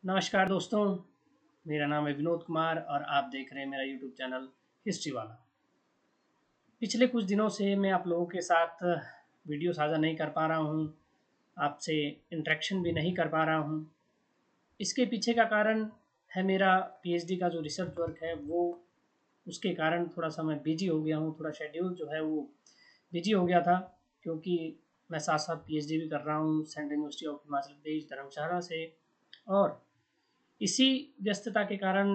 नमस्कार दोस्तों, मेरा नाम है विनोद कुमार और आप देख रहे हैं मेरा यूट्यूब चैनल हिस्ट्री वाला। पिछले कुछ दिनों से मैं आप लोगों के साथ वीडियो साझा नहीं कर पा रहा हूँ, आपसे इंटरेक्शन भी नहीं कर पा रहा हूँ। इसके पीछे का कारण है मेरा पीएचडी का जो रिसर्च वर्क है वो उसके कारण थोड़ा-सा मैं बिज़ी हो गया हूँ, थोड़ा शेड्यूल जो है वो बिज़ी हो गया था क्योंकि मैं साथ-साथ पीएचडी भी कर रहा हूँ central university of Himachal Pradesh धर्मशाला से। और इसी व्यस्तता के कारण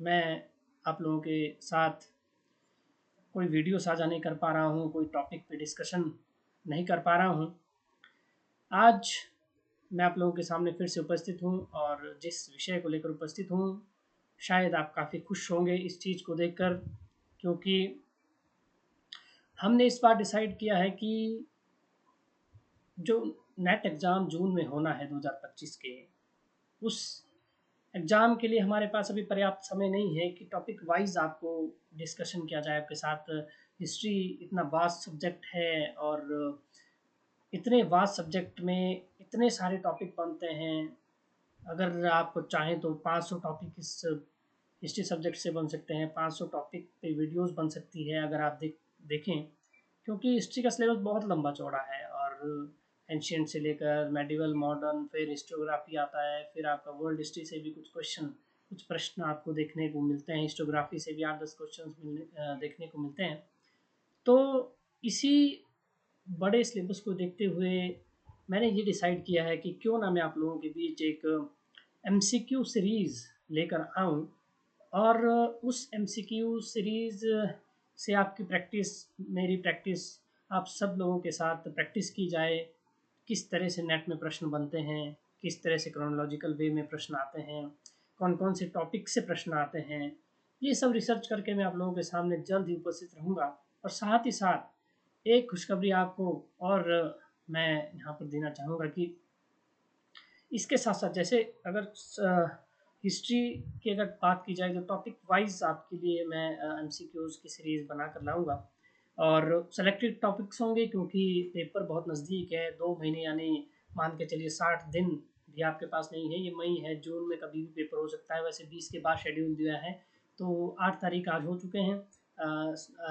मैं आप लोगों के साथ कोई वीडियो साझा नहीं कर पा रहा हूँ, कोई टॉपिक पे डिस्कशन नहीं कर पा रहा हूँ। आज मैं आप लोगों के सामने फिर से उपस्थित हूँ और जिस विषय को लेकर उपस्थित हूँ, शायद आप काफ़ी खुश होंगे इस चीज़ को देखकर, क्योंकि हमने इस बार डिसाइड किया है कि जो नेट एग्ज़ाम जून में होना है 2025 के, उस एग्ज़ाम के लिए हमारे पास अभी पर्याप्त समय नहीं है कि टॉपिक वाइज आपको डिस्कशन किया जाए आपके साथ। हिस्ट्री इतना वास्ट सब्जेक्ट है और इतने वास्ट सब्जेक्ट में इतने सारे टॉपिक बनते हैं। अगर आप चाहें तो 500 टॉपिक इस हिस्ट्री सब्जेक्ट से बन सकते हैं, 500 टॉपिक पे वीडियोस बन सकती है अगर आप देखें, क्योंकि हिस्ट्री का सिलेबस बहुत लंबा चौड़ा है और एंशियंट से लेकर मेडिवल मॉडर्न फिर हिस्टोग्राफी आता है, फिर आपका वर्ल्ड हिस्ट्री से भी कुछ प्रश्न आपको देखने को मिलते हैं, हिस्टोग्राफी से भी 8-10 क्वेश्चन देखने को मिलते हैं। तो इसी बड़े सिलेबस को देखते हुए मैंने ये डिसाइड किया है कि क्यों ना मैं आप लोगों के बीच एक एमसीक्यू सीरीज़ लेकर आऊँ और उस एमसीक्यू सीरीज़ से आपकी प्रैक्टिस, मेरी प्रैक्टिस, आप सब लोगों के साथ प्रैक्टिस की जाए। किस तरह से नेट में प्रश्न बनते हैं, किस तरह से क्रोनोलॉजिकल वे में प्रश्न आते हैं, कौन-कौन से टॉपिक से प्रश्न आते हैं, ये सब रिसर्च करके मैं आप लोगों के सामने जल्द ही उपस्थित रहूँगा। और साथ ही साथ एक खुशखबरी आपको और मैं यहाँ पर देना चाहूँगा कि इसके साथ-साथ जैसे अगर हिस्ट्री की अगर बात की जाए तो टॉपिक वाइज़ आपके लिए मैं एमसीक्यूज़ की सीरीज़ बनाकर लाऊँगा और सेलेक्टेड टॉपिक्स होंगे क्योंकि पेपर बहुत नज़दीक है, 2 महीने यानी मान के चलिए 60 दिन भी आपके पास नहीं है, ये मई है, जून में कभी भी पेपर हो सकता है, वैसे 20 के बाद शेड्यूल दिया है, तो 8 तारीख आज हो चुके हैं,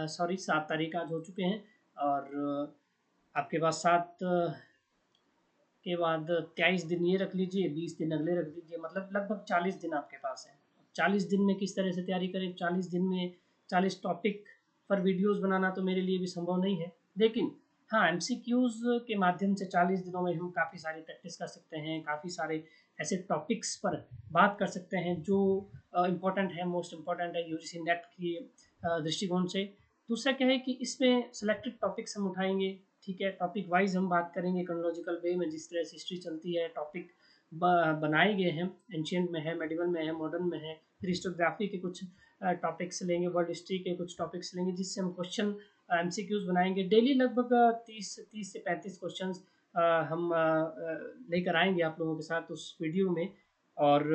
सॉरी 7 तारीख आज हो चुके हैं और आपके पास 7 के बाद 23 दिन ये रख लीजिए, 20 दिन अगले रख लीजिए, मतलब लगभग 40 दिन आपके पास है। 40 दिन में किस तरह से तैयारी करें, 40 दिन में 40 टॉपिक पर वीडियोज़ बनाना तो मेरे लिए भी संभव नहीं है। लेकिन हाँ, एमसीक्यूज़ के माध्यम से 40 दिनों में हम काफ़ी सारी प्रैक्टिस कर सकते हैं, काफ़ी सारे ऐसे टॉपिक्स पर बात कर सकते हैं जो इम्पोर्टेंट है, मोस्ट इम्पोर्टेंट है यूजीसी नेट की दृष्टिकोण से। दूसरा क्या है कि इसमें सेलेक्टेड टॉपिक्स हम उठाएँगे, ठीक है, टॉपिक वाइज हम बात करेंगे क्रोनोलॉजिकल वे में, जिस तरह से हिस्ट्री चलती है, टॉपिक बनाए गए हैं, एंशियंट में है, मेडिवल में है, मॉडर्न में है, फिर हिस्टोग्राफी के कुछ टॉपिक्स लेंगे, वर्ल्ड हिस्ट्री के कुछ टॉपिक्स लेंगे जिससे हम क्वेश्चन एमसीक्यूज बनाएंगे डेली। लगभग 30 से 35 क्वेश्चन हम लेकर आएंगे आप लोगों के साथ उस वीडियो में। और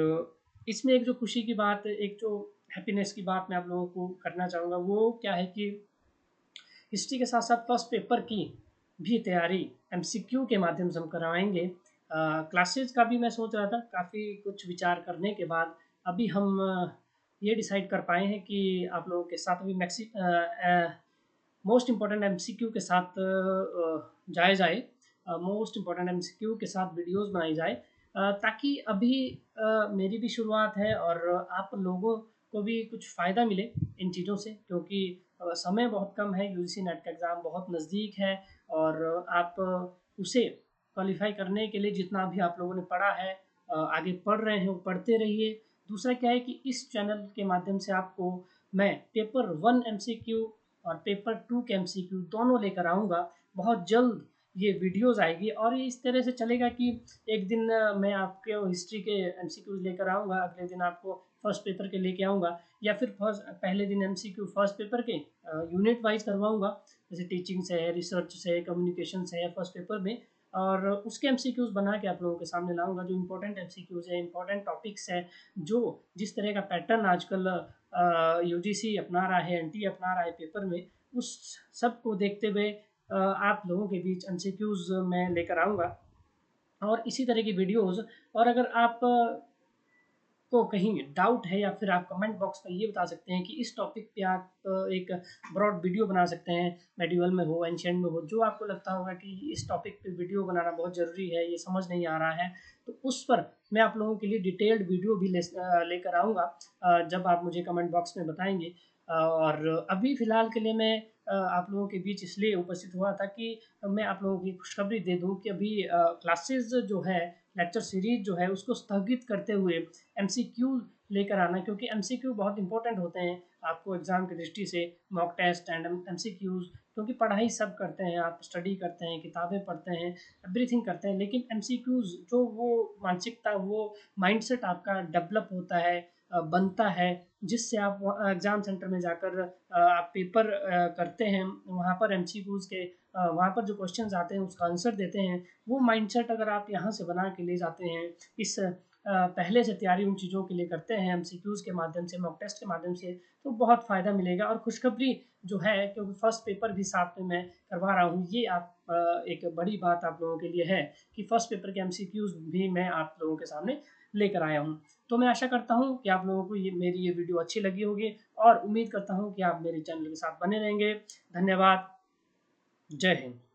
इसमें एक जो खुशी की बात, एक जो हैप्पीनेस की बात मैं आप लोगों को करना चाहूँगा वो क्या है कि हिस्ट्री के साथ साथ फर्स्ट पेपर की भी तैयारी एमसीक्यू के माध्यम से हम करवाएंगे। क्लासेज का भी मैं सोच रहा था, काफ़ी कुछ विचार करने के बाद अभी हम ये डिसाइड कर पाए हैं कि आप लोगों के साथ अभी मोस्ट इम्पॉर्टेंट एमसीक्यू के साथ जाया जाए, मोस्ट इम्पॉर्टेंट एमसीक्यू के साथ वीडियोस बनाई जाए, ताकि अभी मेरी भी शुरुआत है और आप लोगों को भी कुछ फ़ायदा मिले इन चीज़ों से, क्योंकि समय बहुत कम है, यूजीसी नेट का एग्ज़ाम बहुत नज़दीक है और आप उसे क्वालिफाई करने के लिए जितना भी आप लोगों ने पढ़ा है, आगे पढ़ रहे हैं वो पढ़ते रहिए। दूसरा क्या है कि इस चैनल के माध्यम से आपको मैं पेपर 1 एमसीक्यू और पेपर 2 के एमसीक्यू दोनों लेकर आऊँगा। बहुत जल्द ये वीडियोज़ आएगी और ये इस तरह से चलेगा कि एक दिन मैं आपके हिस्ट्री के एमसीक्यूज़ लेकर आऊँगा, अगले दिन आपको फर्स्ट पेपर के लेके आऊँगा, या फिर फर्स्ट पहले दिन एमसीक्यू फर्स्ट पेपर के यूनिट वाइज करवाऊँगा, जैसे टीचिंग से है, रिसर्च से है, कम्युनिकेशन से है फर्स्ट पेपर में, और उसके एमसीक्यूज़ बना के आप लोगों के सामने लाऊँगा। जो इम्पोर्टेंट एमसीक्यूज़ है, इम्पोर्टेंट टॉपिक्स हैं, जो जिस तरह का पैटर्न आजकल यूजीसी अपना रहा है, एनटीए अपना रहा है पेपर में, उस सब को देखते हुए आप लोगों के बीच एमसीक्यूज़ मैं लेकर आऊँगा और इसी तरह की वीडियोज़। और अगर आप आपको कहीं डाउट है, या फिर आप कमेंट बॉक्स में ये बता सकते हैं कि इस टॉपिक पे आप एक ब्रॉड वीडियो बना सकते हैं, मेडिवल में हो, एंशिएंट में हो, जो आपको लगता होगा कि इस टॉपिक पे वीडियो बनाना बहुत ज़रूरी है, ये समझ नहीं आ रहा है, तो उस पर मैं आप लोगों के लिए डिटेल्ड वीडियो भी लेकर आऊँगा, जब आप मुझे कमेंट बॉक्स में बताएंगे। और अभी फ़िलहाल के लिए मैं आप लोगों के बीच इसलिए उपस्थित हुआ था कि मैं आप लोगों की खुशखबरी दे दूं कि अभी क्लासेस जो है, लेक्चर सीरीज जो है, उसको स्थगित करते हुए एमसीक्यू लेकर आना, क्योंकि एमसीक्यू बहुत इंपॉर्टेंट होते हैं आपको एग्जाम की दृष्टि से, मॉक टेस्ट एंड एमसीक्यूज। क्योंकि पढ़ाई सब करते हैं, आप स्टडी करते हैं, किताबें पढ़ते हैं, एवरीथिंग करते हैं, लेकिन एमसीक्यूज जो वो मानसिकता, वो माइंडसेट आपका डेवलप होता है, बनता है, जिससे आप एग्ज़ाम सेंटर में जाकर आप पेपर करते हैं, वहाँ पर एमसीक्यूज़ के वहाँ पर जो क्वेश्चंस आते हैं उसका आंसर देते हैं, वो माइंडसेट अगर आप यहाँ से बना के ले जाते हैं, इस पहले से तैयारी उन चीज़ों के लिए करते हैं एमसीक्यूज़ के माध्यम से, मॉक टेस्ट के माध्यम से, तो बहुत फ़ायदा मिलेगा। और खुशखबरी जो है, क्योंकि फर्स्ट पेपर भी साथ में मैं करवा रहा हूँ, ये आप एक बड़ी बात आप लोगों के लिए है कि फर्स्ट पेपर के एमसीक्यूज़ भी मैं आप लोगों के सामने लेकर आया हूँ। तो मैं आशा करता हूँ कि आप लोगों को मेरी ये वीडियो अच्छी लगी होगी, और उम्मीद करता हूँ कि आप मेरे चैनल के साथ बने रहेंगे। धन्यवाद। जय हिंद।